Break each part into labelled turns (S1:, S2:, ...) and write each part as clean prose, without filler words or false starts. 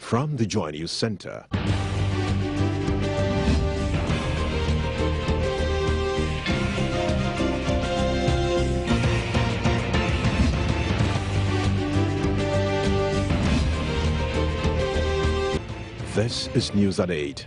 S1: From the Joy News Center. This is News at 8.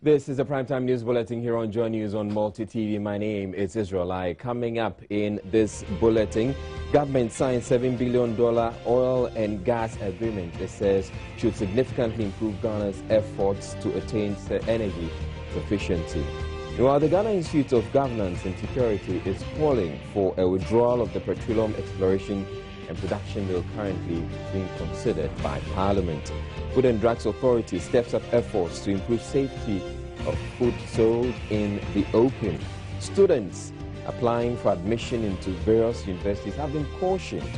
S2: This is a primetime news bulletin here on Joy News on Multi TV. My name is Israel I. Coming up in this bulletin, government signed $7 billion oil and gas agreement. It says should significantly improve Ghana's efforts to attain energy sufficiency. While the Ghana Institute of Governance and Security is calling for a withdrawal of the petroleum exploration and production bill currently being considered by Parliament. Food and Drugs Authority steps up efforts to improve safety of food sold in the open. Students applying for admission into various universities have been cautioned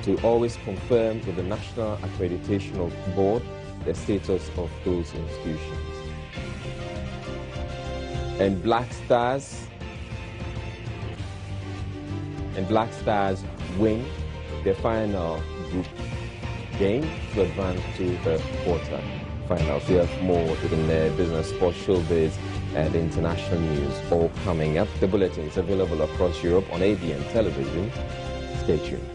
S2: to always confirm with the National Accreditation Board the status of those institutions. And Black Stars win the final group game to advance to the quarter-finals. We have more in the business, sports, showbiz, and international news all coming up. The bulletin is available across Europe on ABN television. Stay tuned.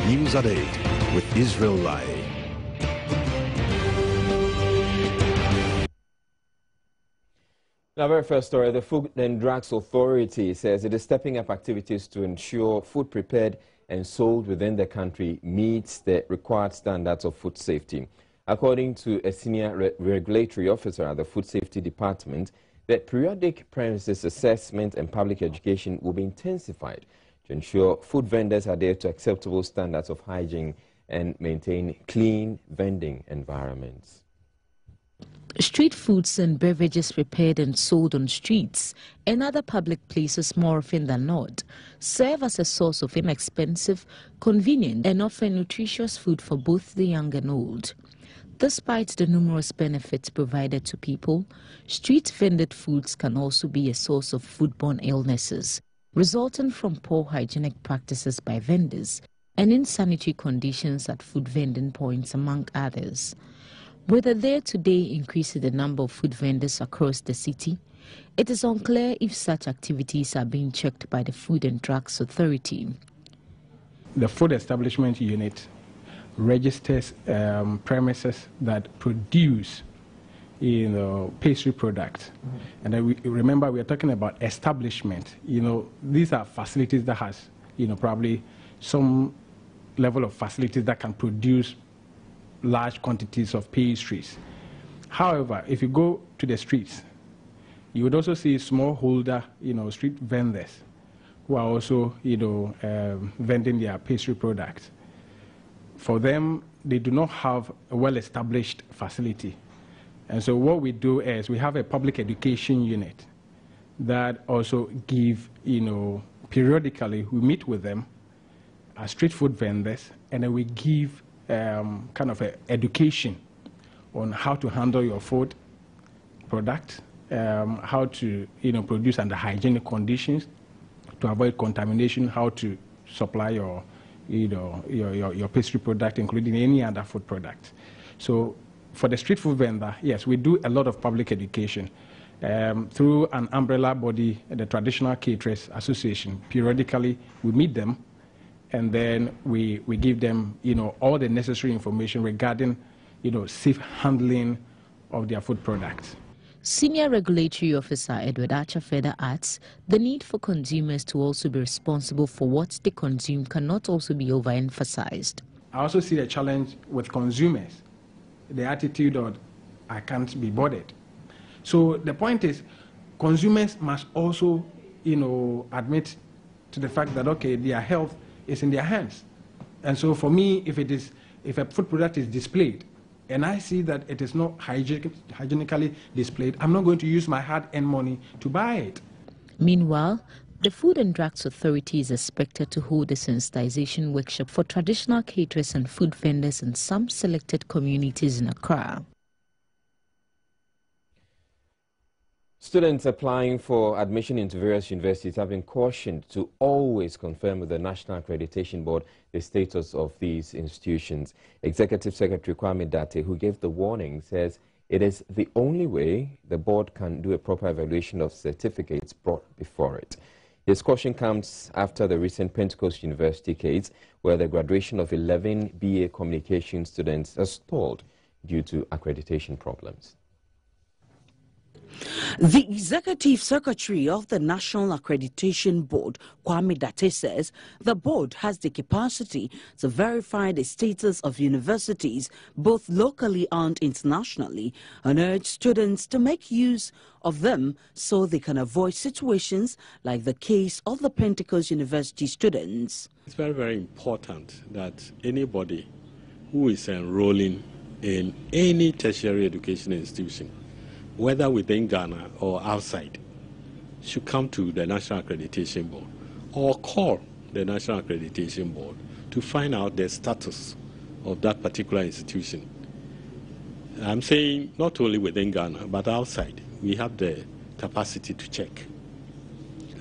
S1: News at 8 with Israel Lai.
S2: Our very first story, the Food and Drugs Authority says it is stepping up activities to ensure food prepared and sold within the country meets the required standards of food safety. According to a senior regulatory officer at the Food Safety Department, the periodic premises assessment and public education will be intensified to ensure food vendors adhere to acceptable standards of hygiene and maintain clean vending environments.
S3: Street foods and beverages prepared and sold on streets and other public places more often than not serve as a source of inexpensive, convenient and often nutritious food for both the young and old. Despite the numerous benefits provided to people, street-vended foods can also be a source of foodborne illnesses, resulting from poor hygienic practices by vendors and insanitary conditions at food vending points, among others. With a day-to-day increase in the number of food vendors across the city, it is unclear if such activities are being checked by the Food and Drugs Authority.
S4: The Food Establishment Unit registers premises that produce, pastry products. And remember, we are talking about establishment. These are facilities that has, probably some level of facilities that can produce large quantities of pastries. However, if you go to the streets, you would also see smallholder, street vendors who are also, vending their pastry products. For them, they do not have a well-established facility. And so what we do is we have a public education unit that also give, periodically we meet with them as street food vendors, and then we give kind of education on how to handle your food product, how to produce under hygienic conditions to avoid contamination, how to supply your pastry product, including any other food product. So for the street food vendor, yes, we do a lot of public education through an umbrella body, the Traditional Caterers Association. Periodically, we meet them, and then we give them, all the necessary information regarding, safe handling of their food products.
S3: Senior Regulatory Officer Edward Archer further adds the need for consumers to also be responsible for what they consume cannot also be overemphasized.
S4: I also see the challenge with consumers, the attitude of, I can't be bothered. So the point is, consumers must also, admit to the fact that, okay, their health is in their hands. And so for me, if a food product is displayed and I see that it is not hygienically displayed, I'm not going to use my hard-earned money to buy it.
S3: Meanwhile, the Food and Drugs Authority is expected to hold a sensitization workshop for traditional caterers and food vendors in some selected communities in Accra.
S2: Students applying for admission into various universities have been cautioned to always confirm with the National Accreditation Board the status of these institutions. Executive Secretary Kwame Date, who gave the warning, says it is the only way the board can do a proper evaluation of certificates brought before it. This caution comes after the recent Pentecost University case, where the graduation of 11 BA communication students has stalled due to accreditation problems.
S5: The Executive Secretary of the National Accreditation Board, Kwame Date, says the board has the capacity to verify the status of universities both locally and internationally, and urge students to make use of them so they can avoid situations like the case of the Pentecost University students.
S6: It's very, very important that anybody who is enrolling in any tertiary education institution, whether within Ghana or outside, should come to the National Accreditation Board or call the National Accreditation Board to find out the status of that particular institution. I'm saying not only within Ghana, but outside, we have the capacity to check.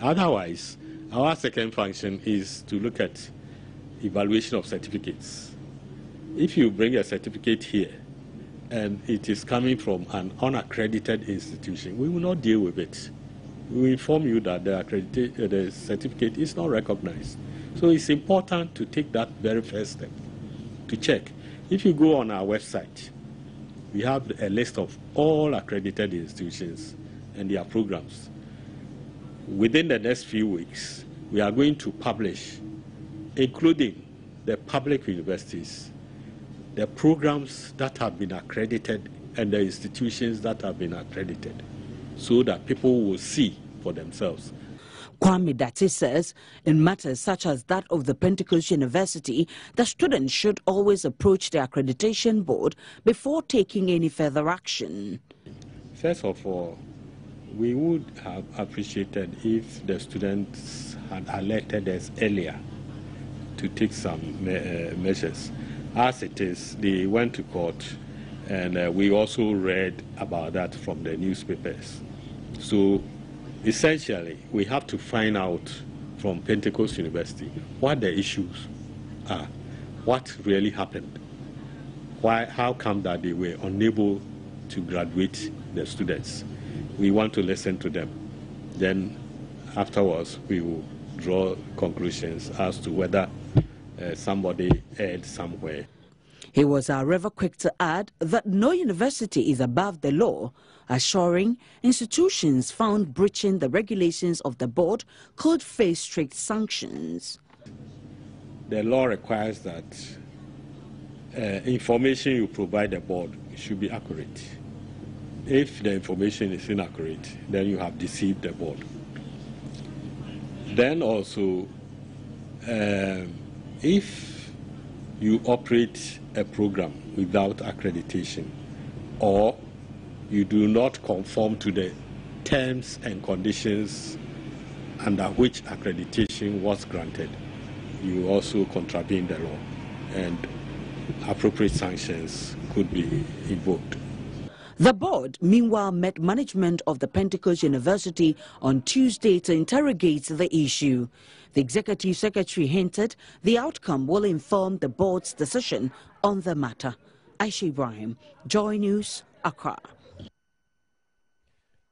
S6: Otherwise, our second function is to look at evaluation of certificates. If you bring a certificate here, and it is coming from an unaccredited institution, we will not deal with it. We will inform you that the certificate is not recognized. So it's important to take that very first step, to check. If you go on our website, we have a list of all accredited institutions and their programs. Within the next few weeks, we are going to publish, including the public universities, the programs that have been accredited and the institutions that have been accredited, so that people will see for themselves.
S5: Kwame Date says in matters such as that of the Pentecost University, the students should always approach the accreditation board before taking any further action.
S6: First of all, we would have appreciated if the students had alerted us earlier to take some measures. As it is, they went to court, and we also read about that from the newspapers. So essentially, we have to find out from Pentecost University what the issues are, what really happened, how come that they were unable to graduate the students. We want to listen to them. Then afterwards, we will draw conclusions as to whether somebody erred somewhere.
S5: He was, however, quick to add that no university is above the law, assuring institutions found breaching the regulations of the board could face strict sanctions.
S6: The law requires that information you provide the board should be accurate. If the information is inaccurate, then you have deceived the board. Then also, if you operate a program without accreditation, or you do not conform to the terms and conditions under which accreditation was granted, you also contravene the law, and appropriate sanctions could be invoked.
S5: The board, meanwhile, met management of the Pentecost University on Tuesday to interrogate the issue. The Executive Secretary hinted the outcome will inform the board's decision on the matter. Aisha Ibrahim, Joy News, Accra.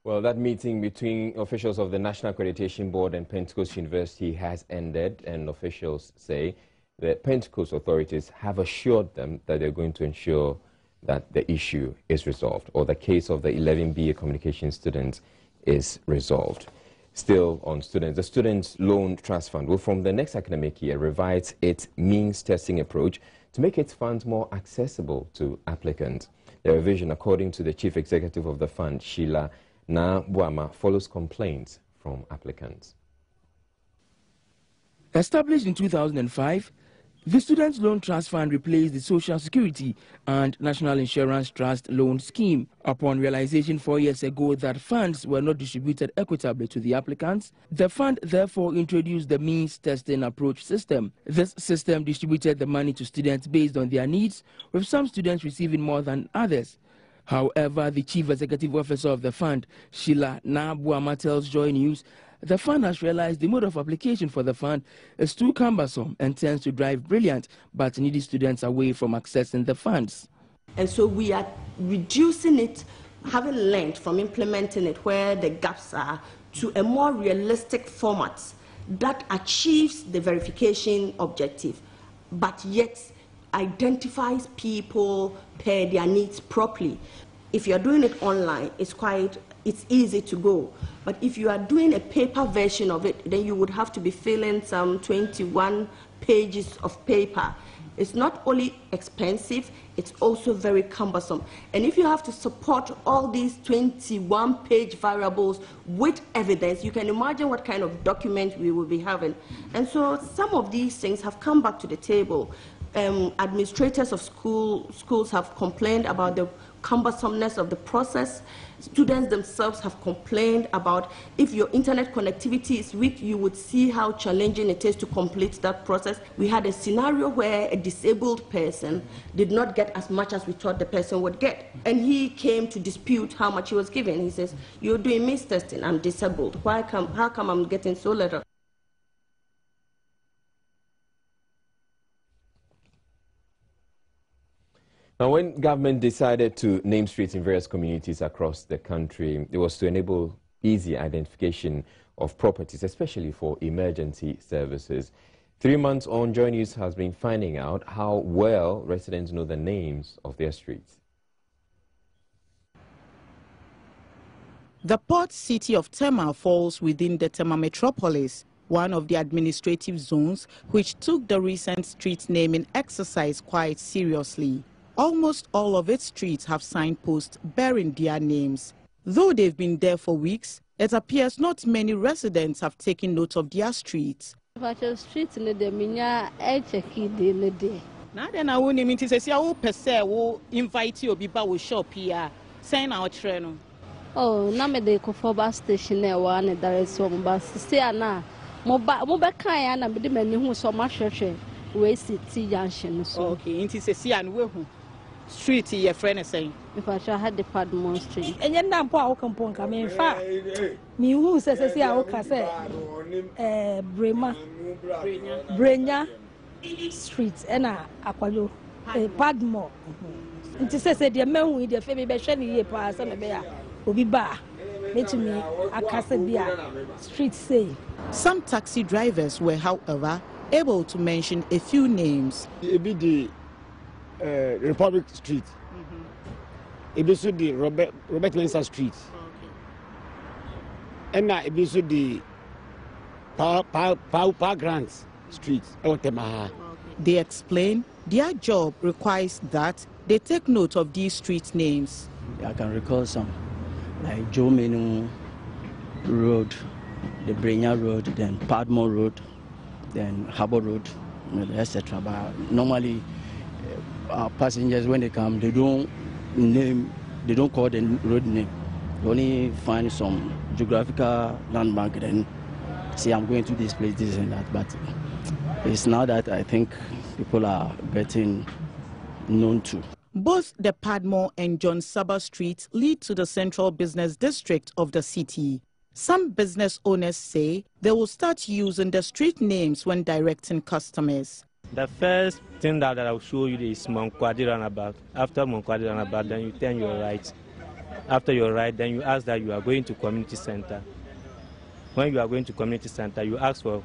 S2: Well, that meeting between officials of the National Accreditation Board and Pentecost University has ended, and officials say the Pentecost authorities have assured them that they're going to ensure that the issue is resolved, or the case of the 11 BA communication students is resolved. Still on students, the Students' Loan Trust Fund will from the next academic year revise its means testing approach to make its funds more accessible to applicants. The revision, according to the Chief Executive of the fund, Sheila Na-Buama, follows complaints from applicants.
S7: Established in 2005, the Students' Loan Trust Fund replaced the Social Security and National Insurance Trust Loan Scheme. Upon realization 4 years ago that funds were not distributed equitably to the applicants, the fund therefore introduced the means testing approach system. This system distributed the money to students based on their needs, with some students receiving more than others. However, the chief executive officer of the fund, Sheila Nabuama, tells Joy News the fund has realized the mode of application for the fund is too cumbersome and tends to drive brilliant but needy students away from accessing the funds.
S8: And so we are reducing it, having learned from implementing it where the gaps are, to a more realistic format that achieves the verification objective, but yet identifies people per their needs properly. If you are doing it online, it's easy to go. But if you are doing a paper version of it, then you would have to be filling some 21 pages of paper. It's not only expensive, it's also very cumbersome. And if you have to support all these 21-page variables with evidence, you can imagine what kind of document we will be having. And so some of these things have come back to the table. Administrators of schools have complained about the cumbersomeness of the process. Students themselves have complained about if your internet connectivity is weak, you would see how challenging it is to complete that process. We had a scenario where a disabled person did not get as much as we thought the person would get. And he came to dispute how much he was given. He says, "You're doing mistesting, I'm disabled. How come I'm getting so little?"
S2: Now, when government decided to name streets in various communities across the country, it was to enable easy identification of properties, especially for emergency services. 3 months on, Joy News has been finding out how well residents know the names of their streets.
S5: The port city of Tema falls within the Tema metropolis, one of the administrative zones which took the recent street naming exercise quite seriously. Almost all of its streets have signposts bearing their names. Though they've been there for weeks, it appears not many residents have taken note of their streets.
S9: Now then,
S5: I won't even say, I will per se will invite you to shop here. Sign our train.
S9: oh, now me dey go for bus station there one there is some bus. Say na, mo ba kan ya na me de mani hu so ma hwehwe we city junction so.
S5: Okay, inti se si an we hu. Street your friend is saying.
S9: If I had the Padmore Street.
S10: And then I'm poor, I mean, far. Me who says, I say, Barima Street, and Aqualo, Padmore. And to say, the man with the family Bashani pass on the bear will be bar. Let me a Casabia Street say.
S5: Some taxi drivers were, however, able to mention a few names.
S11: Republic Street. Ebisu the Robert Lenser Street. And now ebisu the Power Grants Street.
S5: They explain their job requires that they take note of these street names.
S12: I can recall some, like Joe Menu Road, the Brenya Road, then Padmore Road, then Harbour Road, etc. But normally, passengers when they come, they don't call the road name. They only find some geographical landmark and say I'm going to this place, this and that. But it's now that I think people are getting known to.
S5: Both the Padmore and John Saba streets lead to the central business district of the city. Some business owners say they will start using the street names when directing customers.
S13: The first thing that I'll show you is Monkwadi Runabout. After Monkwadi Runabout, then you turn your right. After your right, then you ask that you are going to community center. When you are going to community center, you ask for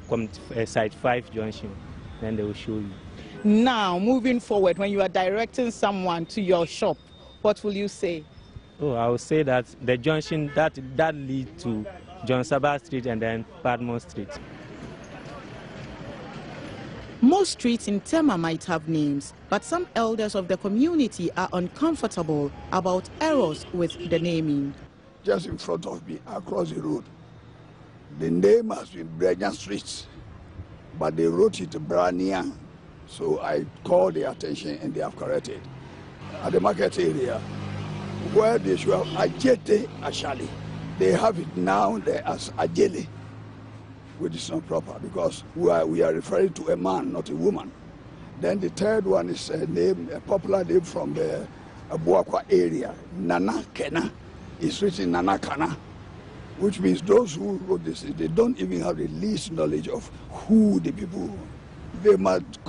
S13: site 5 junction, then they will show you.
S5: Now, moving forward, when you are directing someone to your shop, what will you say?
S13: Oh, I will say that the junction that leads to John Saba Street and then Padmore Street.
S5: Most streets in Tema might have names, but some elders of the community are uncomfortable about errors with the naming.
S14: Just in front of me, across the road, the name has been Brenya Street, but they wrote it Brania. So I called their attention and they have corrected. At the market area, where they should have Ajete Ashali, they have it now there as Ajele, which is not proper because we are referring to a man, not a woman. Then the third one is a popular name from the Abuakwa area, Nana Kena, is written Nana Kana, which means those who wrote this, they don't even have the least knowledge of who the people. They must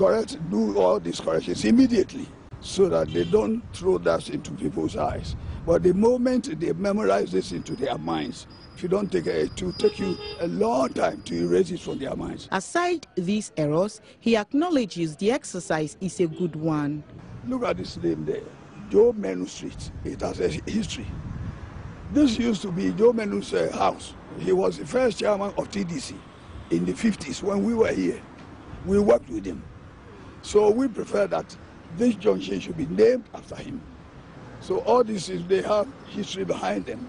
S14: do all these corrections immediately so that they don't throw that into people's eyes. But the moment they memorize this into their minds, if you don't take it, it will take you a long time to erase it from their minds.
S5: Aside these errors, he acknowledges the exercise is a good one.
S14: Look at this name there, Joe Menu Street. It has a history. This used to be Joe Menu's house. He was the first chairman of TDC in the 50s when we were here. We worked with him. So we prefer that this junction should be named after him. So all this is, they have history behind them.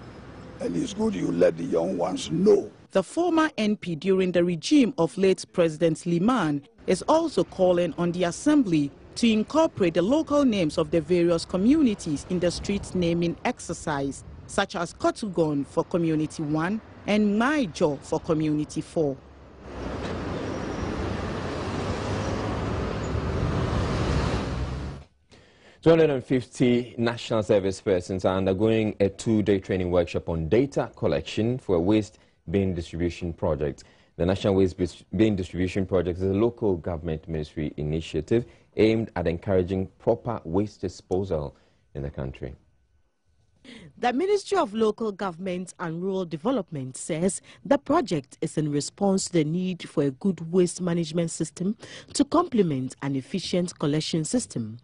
S14: And it's good you let the young ones know.
S5: The former NP during the regime of late President Liman is also calling on the Assembly to incorporate the local names of the various communities in the street naming exercise, such as Kotugon for Community 1 and Maijo for Community 4.
S2: "250 national service persons are undergoing a 2-day training workshop on data collection for a waste bin distribution project. The National Waste Bin Distribution Project is a local government ministry initiative aimed at encouraging proper waste disposal in the country.
S5: The Ministry of Local Government and Rural Development says the project is in response to the need for a good waste management system to complement an efficient collection system.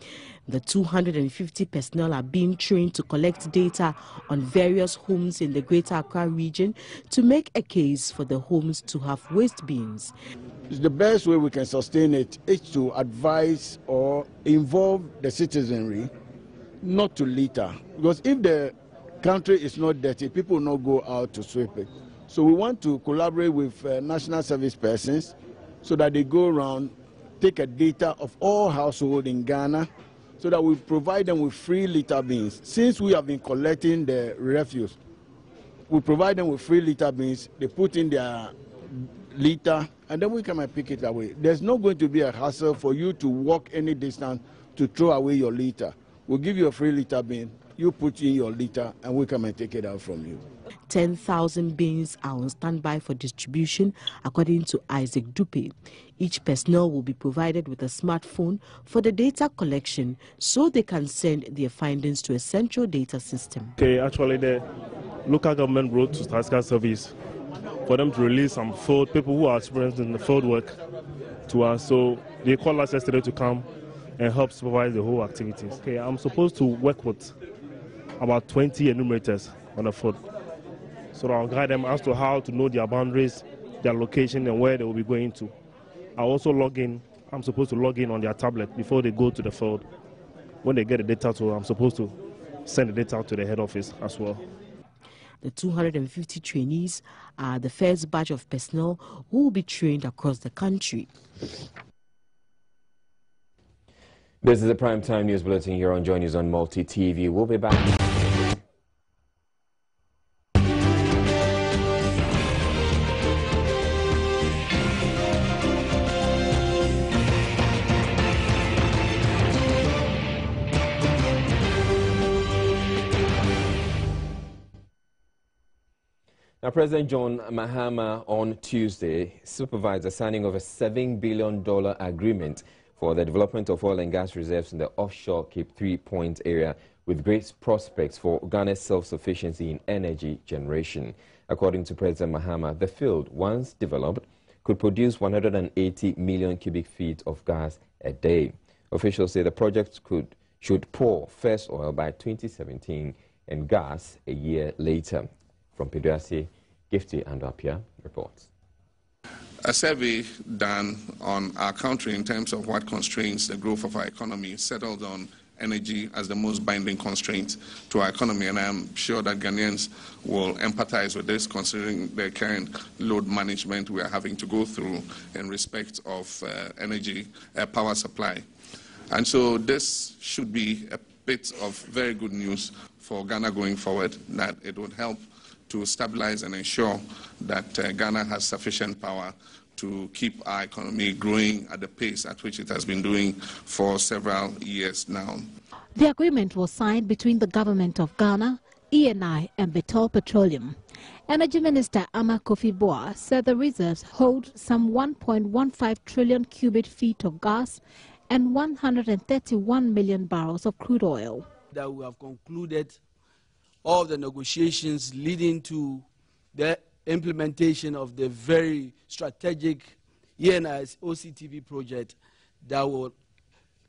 S5: The 250 personnel are being trained to collect data on various homes in the Greater Accra region to make a case for the homes to have waste bins.
S11: The best way we can sustain it is to advise or involve the citizenry not to litter, because if the country is not dirty, people will not go out to sweep it. So we want to collaborate with national service persons so that they go around, take a data of all households in Ghana, so that we provide them with free litter bins. Since we have been collecting the refuse, we provide them with free litter bins. They put in their litter, and then we come and pick it away. There's not going to be a hassle for you to walk any distance to throw away your litter. We'll give you a free litter bin, you put in your litter, and we come and take it out from you.
S5: 10,000 bins are on standby for distribution, according to Isaac Dupe. Each personnel will be provided with a smartphone for the data collection so they can send their findings to a central data system.
S15: Okay, actually the local government wrote to Statistical Service for them to release some field people who are experienced in the field work to us. So they called us yesterday to come and help supervise the whole activities. Okay, I'm supposed to work with about 20 enumerators on the field. So I'll guide them as to how to know their boundaries, their location, and where they will be going to. I'll also log in. I'm supposed to log in on their tablet before they go to the field. When they get the data, I'm supposed to send the data out to the head office as well.
S5: The 250 trainees are the first batch of personnel who will be trained across the country.
S2: This is the Primetime News Bulletin here on Joy News on Multi TV. We'll be back. Now, President John Mahama on Tuesday supervised the signing of a $7 billion agreement for the development of oil and gas reserves in the offshore Cape 3 Point area with great prospects for Ghana's self-sufficiency in energy generation. According to President Mahama, the field, once developed, could produce 180 million cubic feet of gas a day. Officials say the project should pour first oil by 2017 and gas a year later. From Peduasi, Gifty and Apia reports.
S16: A survey done on our country in terms of what constrains the growth of our economy settled on energy as the most binding constraint to our economy, and I'm sure that Ghanaians will empathize with this considering the current load management we are having to go through in respect of energy power supply. And so this should be a bit of very good news for Ghana going forward, that it would help to stabilize and ensure that Ghana has sufficient power to keep our economy growing at the pace at which it has been doing for several years now.
S17: The agreement was signed between the government of Ghana, ENI and Vitol Petroleum. Energy Minister Ama Kofi Boa said the reserves hold some 1.15 trillion cubic feet of gas and 131 million barrels of crude oil.
S18: That we have concluded all the negotiations leading to the implementation of the very strategic ENI's OCTV project that will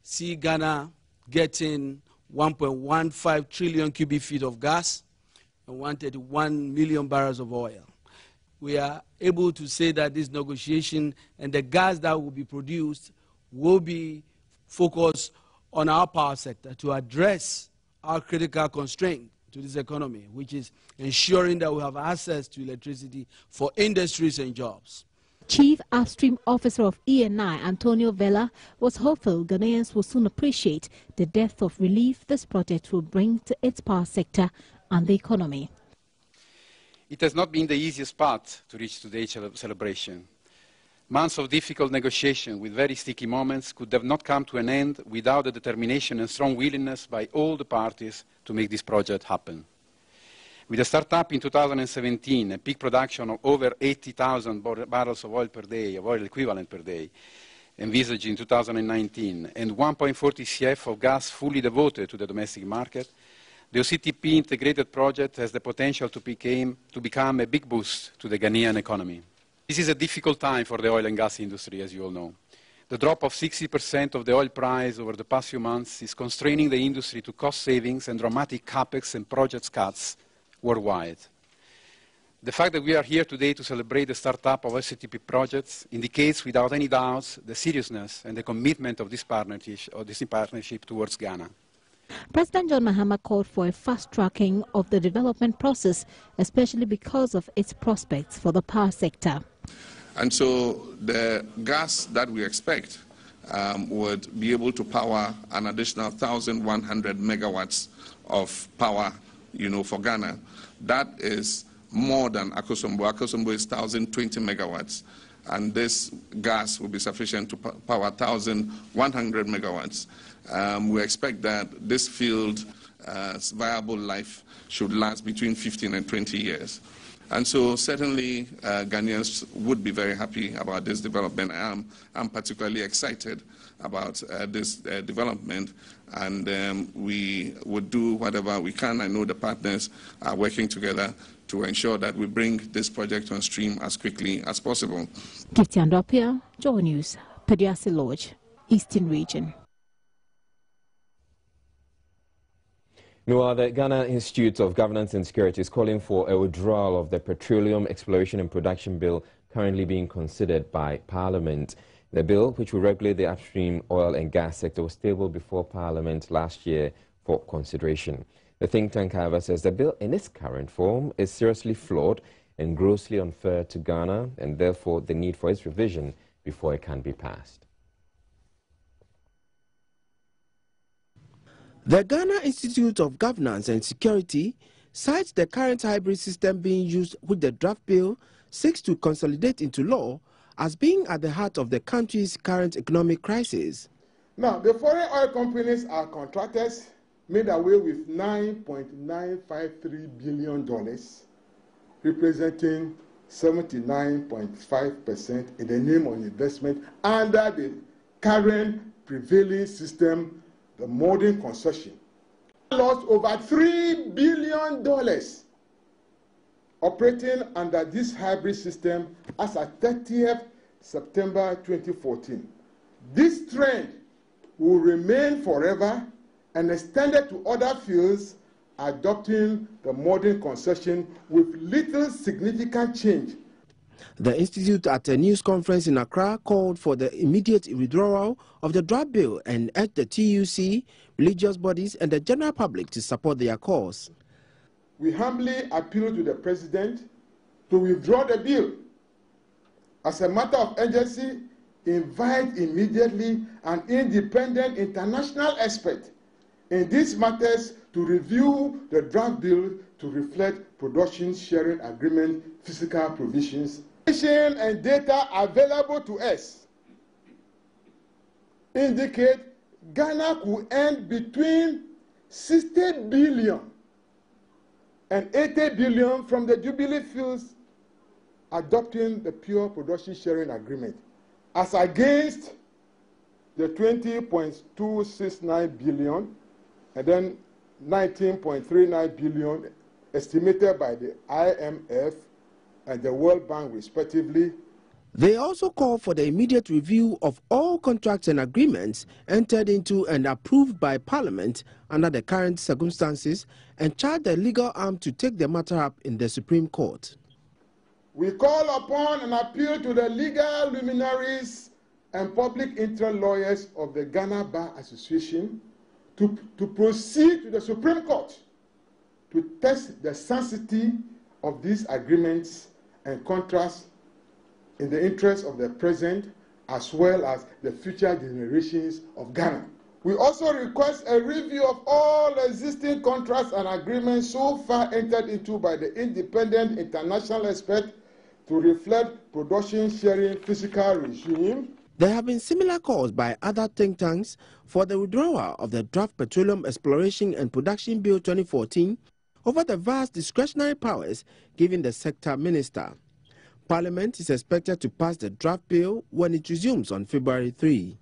S18: see Ghana getting 1.15 trillion cubic feet of gas and 131 million barrels of oil. We are able to say that this negotiation and the gas that will be produced will be focused on our power sector to address our critical constraint to this economy, which is ensuring that we have access to electricity for industries and jobs.
S17: Chief Upstream Officer of ENI, Antonio Vela, was hopeful Ghanaians will soon appreciate the depth of relief this project will bring to its power sector and the economy.
S19: It has not been the easiest path to reach today's celebration. Months of difficult negotiation with very sticky moments could have not come to an end without the determination and strong willingness by all the parties to make this project happen. With a start-up in 2017, a peak production of over 80,000 barrels of oil per day, of oil equivalent per day, envisaged in 2019, and 1.40 CF of gas fully devoted to the domestic market, the OCTP integrated project has the potential to become a big boost to the Ghanaian economy. This is a difficult time for the oil and gas industry, as you all know. The drop of 60% of the oil price over the past few months is constraining the industry to cost savings and dramatic capex and project cuts worldwide. The fact that we are here today to celebrate the startup of OCTP projects indicates without any doubts the seriousness and the commitment of this partnership towards Ghana.
S17: President John Mahama called for a fast-tracking of the development process, especially because of its prospects for the power sector.
S16: And so the gas that we expect would be able to power an additional 1,100 megawatts of power, for Ghana. That is more than Akosombo. Akosombo is 1,020 megawatts, and this gas will be sufficient to power 1,100 megawatts. We expect that this field's viable life should last between 15 and 20 years. And so certainly Ghanaians would be very happy about this development. I'm particularly excited about this development, and we would do whatever we can. I know the partners are working together to ensure that we bring this project on stream as quickly as possible.
S17: Gifty Andopia, Joy News, Pediasi Lodge, Eastern Region.
S2: Meanwhile, the Ghana Institute of Governance and Security is calling for a withdrawal of the Petroleum Exploration and Production Bill currently being considered by Parliament. The bill, which will regulate the upstream oil and gas sector, was tabled before Parliament last year for consideration. The think tank, however, says the bill in its current form is seriously flawed and grossly unfair to Ghana, and therefore the need for its revision before it can be passed.
S7: The Ghana Institute of Governance and Security cites the current hybrid system being used, which the draft bill seeks to consolidate into law, as being at the heart of the country's current economic crisis.
S20: Now, the foreign oil companies are contractors made away with $9.953 billion, representing 79.5% in the name of investment under the current prevailing system, the modern concession. Lost over $3 billion operating under this hybrid system as at 30th September 2014. This trend will remain forever and extended to other fields adopting the modern concession with little significant change.
S7: The Institute, at a news conference in Accra, called for the immediate withdrawal of the draft bill and urged the TUC, religious bodies and the general public to support their cause.
S20: We humbly appeal to the President to withdraw the bill. As a matter of urgency, invite immediately an independent international expert in these matters to review the draft bill to reflect production sharing agreement physical provisions. Information and data available to us indicate Ghana could earn between 60 billion and 80 billion from the Jubilee Fields adopting the pure production sharing agreement, as against the 20.269 billion and then 19.39 billion estimated by the IMF and the World Bank respectively.
S7: They also call for the immediate review of all contracts and agreements entered into and approved by Parliament under the current circumstances and charge the legal arm to take the matter up in the Supreme Court.
S20: We call upon and appeal to the legal luminaries and public interest lawyers of the Ghana Bar Association to proceed to the Supreme Court to test the sanctity of these agreements and contracts in the interest of the present as well as the future generations of Ghana. We also request a review of all existing contracts and agreements so far entered into by the independent international expert to reflect production sharing fiscal regime.
S7: There have been similar calls by other think tanks for the withdrawal of the Draft Petroleum Exploration and Production Bill 2014 over the vast discretionary powers given the sector minister. Parliament is expected to pass the draft bill when it resumes on February 3.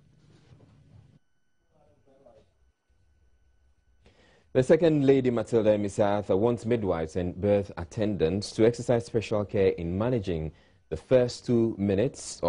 S2: The Second Lady Matilda Emisatha wants midwives and birth attendants to exercise special care in managing the first 2 minutes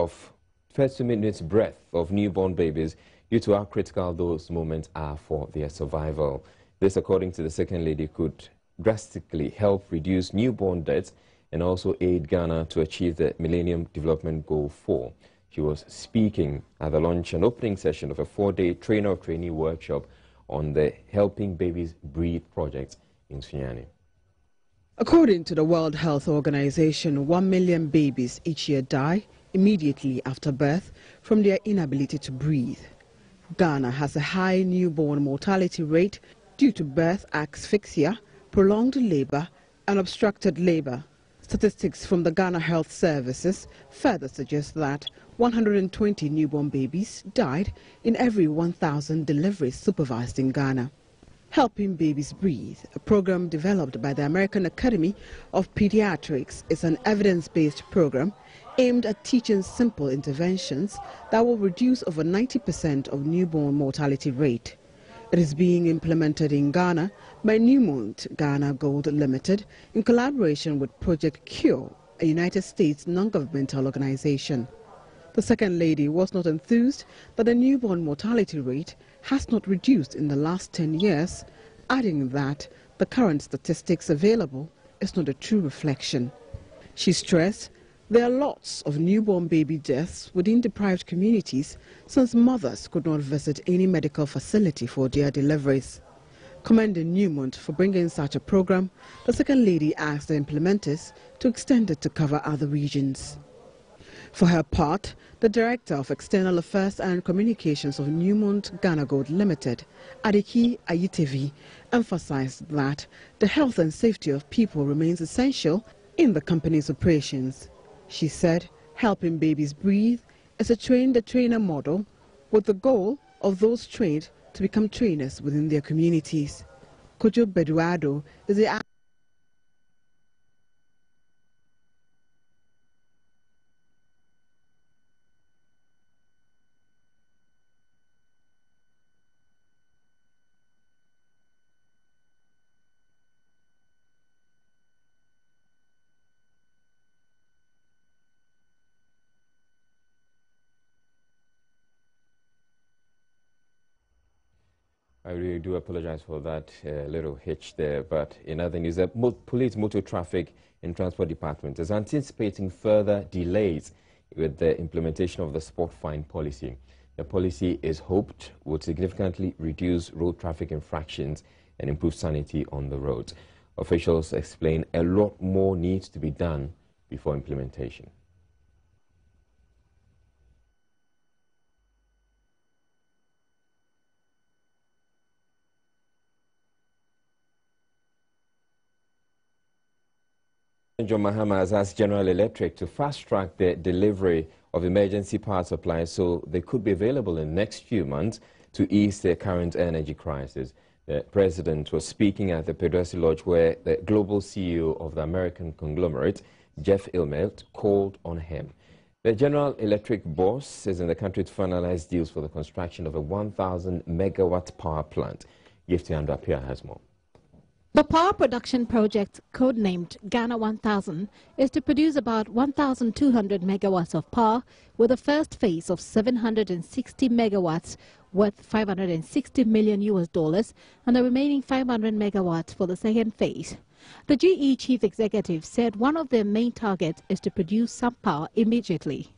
S2: breath of newborn babies due to how critical those moments are for their survival. This, according to the Second Lady, could drastically help reduce newborn deaths and also aid Ghana to achieve the Millennium Development Goal 4. She was speaking at the launch and opening session of a 4-day trainer-of-trainee workshop on the Helping Babies Breathe project in Sunyani.
S21: According to the World Health Organization, 1 million babies each year die immediately after birth from their inability to breathe. Ghana has a high newborn mortality rate due to birth asphyxia, prolonged labor, and obstructed labor. Statistics from the Ghana Health Services further suggest that 120 newborn babies died in every 1,000 deliveries supervised in Ghana. Helping Babies Breathe, a program developed by the American Academy of Pediatrics, is an evidence-based program aimed at teaching simple interventions that will reduce over 90% of newborn mortality rate. It is being implemented in Ghana by Newmont Ghana Gold Limited in collaboration with Project Cure, a United States non-governmental organization. The Second Lady was not enthused that the newborn mortality rate has not reduced in the last 10 years, adding that the current statistics available is not a true reflection. She stressed there are lots of newborn baby deaths within deprived communities since mothers could not visit any medical facility for their deliveries. Commending Newmont for bringing such a program, the Second Lady asked the implementers to extend it to cover other regions. For her part, the Director of External Affairs and Communications of Newmont Ghana Gold Limited, Adiki Ayitevi, emphasized that the health and safety of people remains essential in the company's operations. She said Helping Babies Breathe is a train-the-trainer model with the goal of those trained to become trainers within their communities. Kojo Beduado is the
S2: I really do apologize for that little hitch there, but in other news, the Police Motor Traffic and Transport Department is anticipating further delays with the implementation of the spot fine policy. The policy is hoped would significantly reduce road traffic infractions and improve sanity on the roads. Officials explain a lot more needs to be done before implementation. John Mahama has asked General Electric to fast-track the delivery of emergency power supplies so they could be available in the next few months to ease the current energy crisis. The president was speaking at the Peduasi Lodge, where the global CEO of the American conglomerate, Jeff Immelt, called on him. The General Electric boss is in the country to finalize deals for the construction of a 1,000 megawatt power plant. Gifty Andapia has more.
S17: The power production project, codenamed Ghana 1000, is to produce about 1,200 megawatts of power, with the first phase of 760 megawatts worth $560 million and the remaining 500 megawatts for the second phase. The GE chief executive said one of their main targets is to produce some power immediately.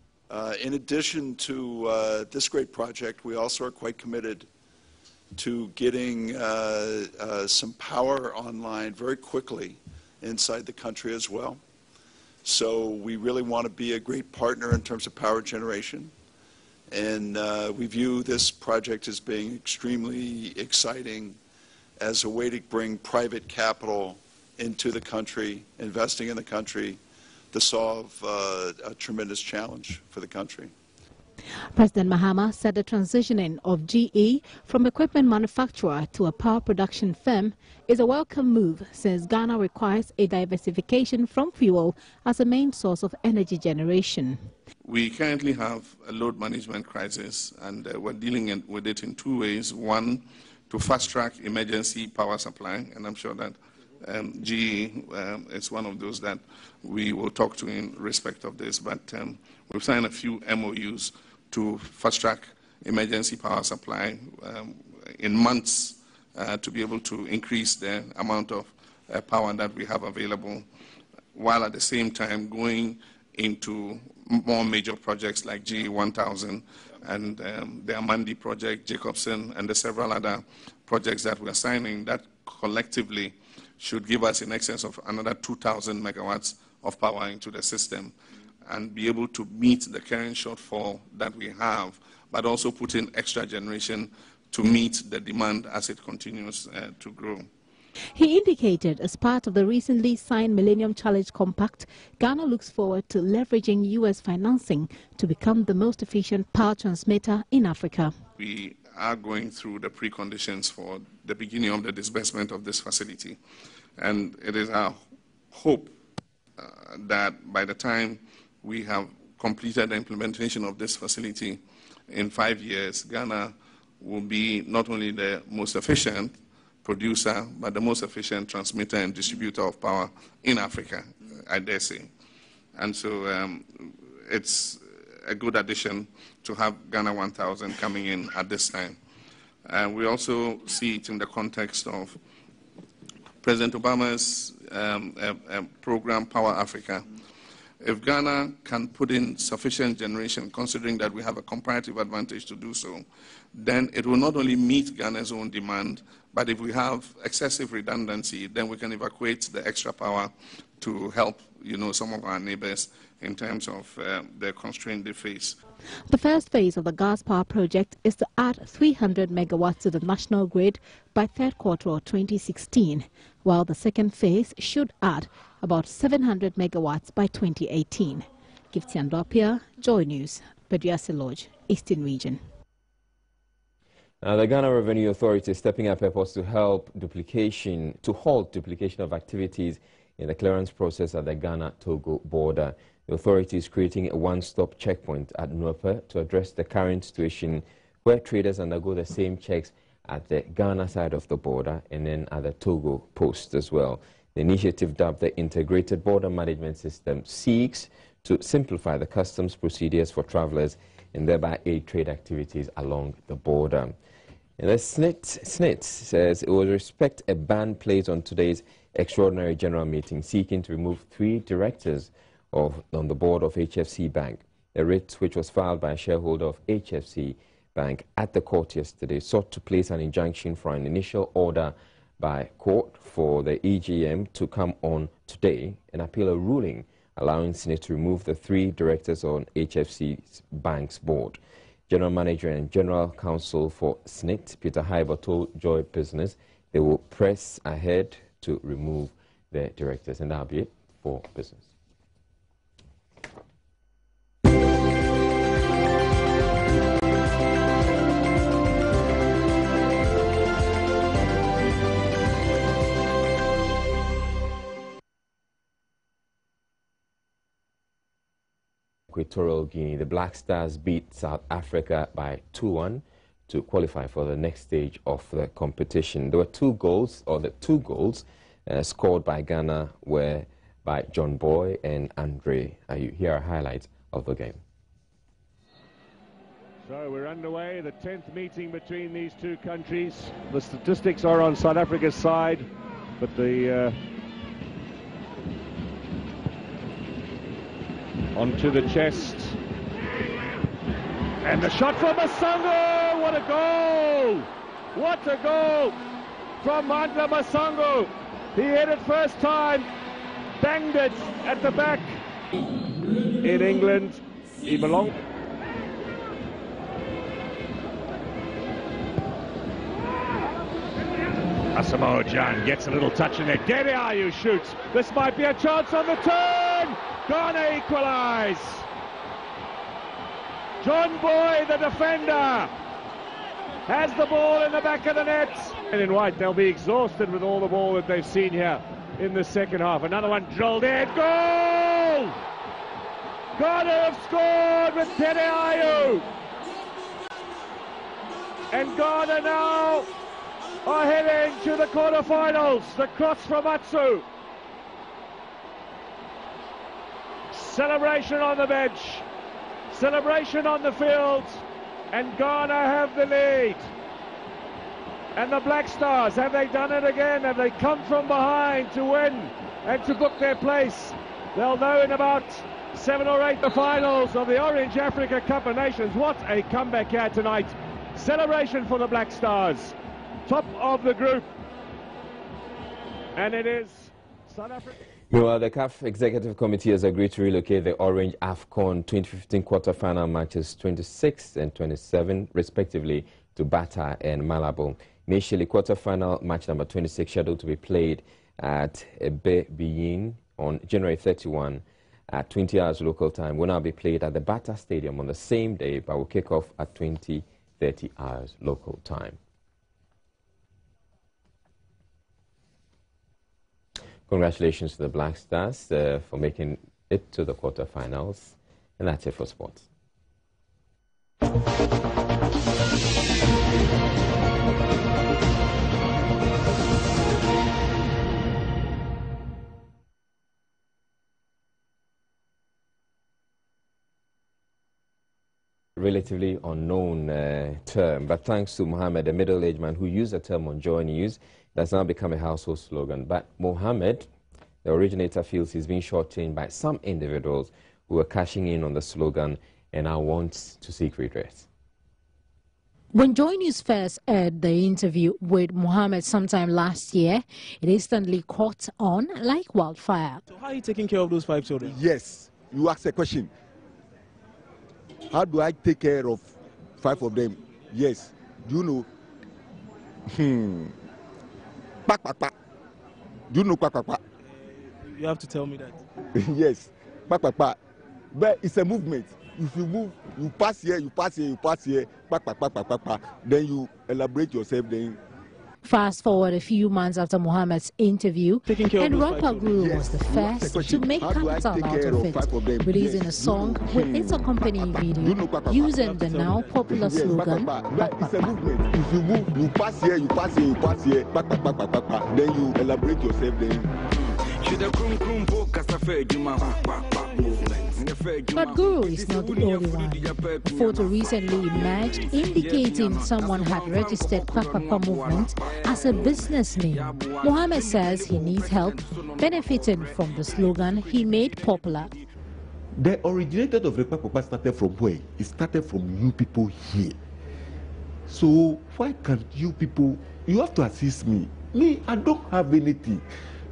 S1: In addition to this great project, we also are quite committed to getting some power online very quickly inside the country as well. So we really want to be a great partner in terms of power generation. And we view this project as being extremely exciting as a way to bring private capital into the country, investing in the country, to solve a tremendous challenge for the country.
S17: President Mahama said the transitioning of GE from equipment manufacturer to a power production firm is a welcome move, since Ghana requires a diversification from fuel as a main source of energy generation.
S16: We currently have a load management crisis, and we're dealing with it in two ways. One, to fast-track emergency power supply, and I'm sure that GE is one of those that we will talk to in respect of this, but we've signed a few MOUs to fast-track emergency power supply in months to be able to increase the amount of power that we have available, while at the same time going into more major projects like GE 1000 and the Amandi project, Jacobson, and the several other projects that we're signing that collectively should give us in excess of another 2,000 megawatts of power into the system and be able to meet the current shortfall that we have, but also put in extra generation to meet the demand as it continues to grow.
S17: He indicated as part of the recently signed Millennium Challenge Compact, Ghana looks forward to leveraging U.S. financing to become the most efficient power transmitter in Africa.
S16: We are going through the preconditions for the beginning of the disbursement of this facility. And it is our hope that by the time we have completed the implementation of this facility in 5 years, Ghana will be not only the most efficient producer, but the most efficient transmitter and distributor of power in Africa, I dare say. And so it's a good addition to have Ghana 1000 coming in at this time. We also see it in the context of President Obama's program, Power Africa. If Ghana can put in sufficient generation, considering that we have a comparative advantage to do so, then it will not only meet Ghana's own demand, but if we have excessive redundancy, then we can evacuate the extra power to help, some of our neighbors in terms of the constraint they face.
S17: The first phase of the gas power project is to add 300 megawatts to the national grid by third quarter of 2016, while the second phase should add about 700 megawatts by 2018. Gifty Andopia, Joy News, Peduasi Lodge, Eastern Region.
S2: The Ghana Revenue Authority is stepping up efforts to halt duplication of activities in the clearance process at the Ghana-Togo border. The authority is creating a one-stop checkpoint at Nuapa to address the current situation where traders undergo the same checks at the Ghana side of the border and then at the Togo post as well. The initiative, dubbed the Integrated Border Management System, seeks to simplify the customs procedures for travelers and thereby aid trade activities along the border. And the SNIT says it will respect a ban placed on today's extraordinary general meeting, seeking to remove 3 directors on the board of HFC Bank. A writ which was filed by a shareholder of HFC Bank at the court yesterday sought to place an injunction for an initial order by court for the EGM to come on today and appeal a ruling allowing SNIT to remove the 3 directors on HFC Bank's board. General Manager and General Counsel for SNIT, Peter Haiber, told Joy Business they will press ahead to remove the directors, and that'll be it for business. Equatorial Guinea. The Black Stars beat South Africa by 2-1 to qualify for the next stage of the competition. There were two goals scored by Ghana were by John Boy and Andre. Here are highlights of the game.
S4: So we're underway, the 10th meeting between these two countries. The statistics are on South Africa's side, but the onto the chest. And the shot from Masango! What a goal! What a goal from Mandla Masango! He hit it first time, banged it at the back. In England, he belonged. Asamoah Gyan gets a little touch in there. Gede Ayew shoots. This might be a chance on the turn. Ghana equalise. John Boy, the defender, has the ball in the back of the net. And in white, they'll be exhausted with all the ball that they've seen here in the second half. Another one drilled in. Goal! Ghana have scored with Gede Ayew. And Ghana now are heading to the quarterfinals. The cross from Atsu. Celebration on the bench. Celebration on the field. And Ghana have the lead. And the Black Stars, have they done it again? Have they come from behind to win and to book their place? They'll know in about 7 or 8 the finals of the Orange Africa Cup of Nations. What a comeback here tonight. Celebration for the Black Stars. Top of the group. And it is South Africa.
S2: Meanwhile, the CAF Executive Committee has agreed to relocate the Orange AFCON 2015 quarter-final matches 26 and 27, respectively, to Bata and Malabo. Initially, quarter-final match number 26, scheduled to be played at Beyin on January 31 at 20 hours local time, will now be played at the Bata Stadium on the same day, but will kick off at 20:30 hours local time. Congratulations to the Black Stars for making it to the quarterfinals. And that's it for sports. Relatively unknown term, but thanks to Mohammed, a middle-aged man who used the term on Joy News, that's now become a household slogan. But Mohammed, the originator, feels he's being shortchanged by some individuals who are cashing in on the slogan and now wants to seek redress.
S3: When Joy News first aired the interview with Mohammed sometime last year, it instantly caught on like wildfire.
S22: So how are you taking care of those 5 children?
S23: Yes, you asked a question. How do I take care of 5 of them? Yes, do you know? Pak, pak, pak. Do you know pak, pak, pak?
S22: You have to tell me that.
S23: Yes, pak, pak, pak. But it's a movement. If you move, you pass here, you pass here, you pass here, pak, pak, pak, pak, pak, pak. Then you elaborate yourself, then.
S3: Fast forward a few months after Mohammed's interview, and rapper Guru was the first to make capital out of it, releasing a song with its accompanying video using the now popular slogan,
S23: It's a movement. If you move, you pass here, you pass here, you pass here, pak, pak, pak, pak, pak, pak. Then you elaborate yourself, then.
S3: But Guru is not the only one. A photo recently emerged indicating someone had registered Papa movement as a business name. Mohammed says he needs help benefiting from the slogan he made popular.
S23: The originator of the Papa started from where? It started from you people here. So why can't you people, you have to assist me. Me, I don't have anything.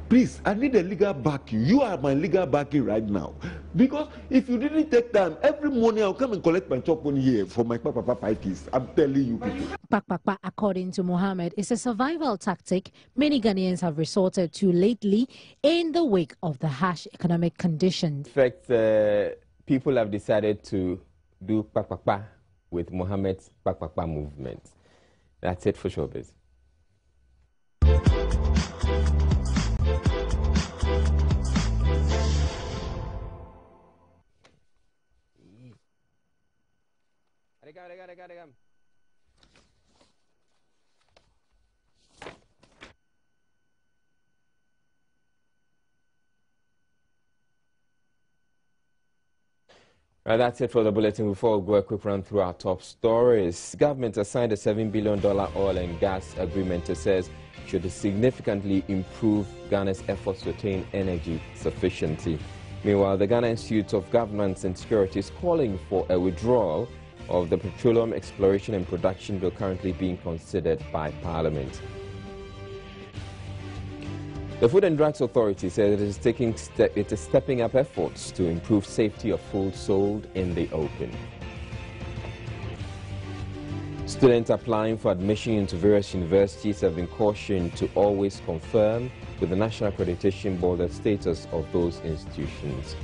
S23: Please, I need a legal backing. You are my legal backing right now. Because if you didn't take time, every morning I'll come and collect my chop on here for my Papa parties. I'm telling you people.
S3: Pak, according to Mohammed, is a survival tactic many Ghanaians have resorted to lately in the wake of the harsh economic conditions.
S2: In fact, people have decided to do Pak with Mohammed's Pak movement. That's it for showbiz. Right, that's it for the bulletin. Before we go, a quick run through our top stories. Government has signed a $7 billion oil and gas agreement. It says should significantly improve Ghana's efforts to attain energy sufficiency. Meanwhile, the Ghana Institute of Governance and Securities is calling for a withdrawal of the Petroleum Exploration and Production Bill currently being considered by Parliament. The Food and Drugs Authority says it is stepping up efforts to improve safety of food sold in the open. Students applying for admission into various universities have been cautioned to always confirm with the National Accreditation Board the status of those institutions.